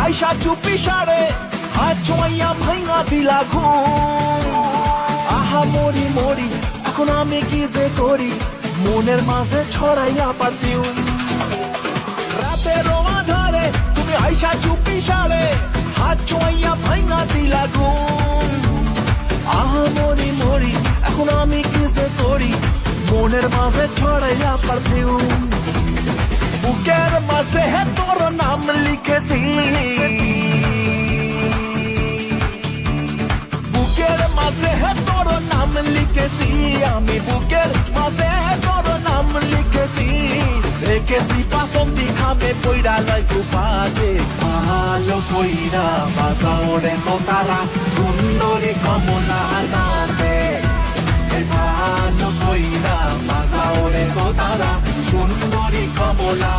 আইসা চুপি সারে হাত ছোঁয়া ভাঙা দিলা ঘুম। আহা মরি মরি এখন আমি কি যে করি, মনের মাঝে ছড়াইয়া পারফিউম। রাতের আধারে তুমি আইসা চুপি সারে হাত ছোঁয়া ভাঙা দিলা ঘুম। আহা মরি মরি এখন আমি কি যে করি, মনের মাঝে ছড়াইয়া পারফিউম। বুকের মাঝে তোর নাম লিখেছি, বুকের মাঝে তোর নাম লিখেছি, আমি বুকের মাঝে তোর নাম লিখেছি। রেখেছি বাসন্তী খামে পইরা লাই কুপাতে, ভালো কইরা বাজাও রে তোতারা সুন্দরী কমলা নাচে। ভালো কইরা বাজাও রে তোতারা সুন্দরী কমলা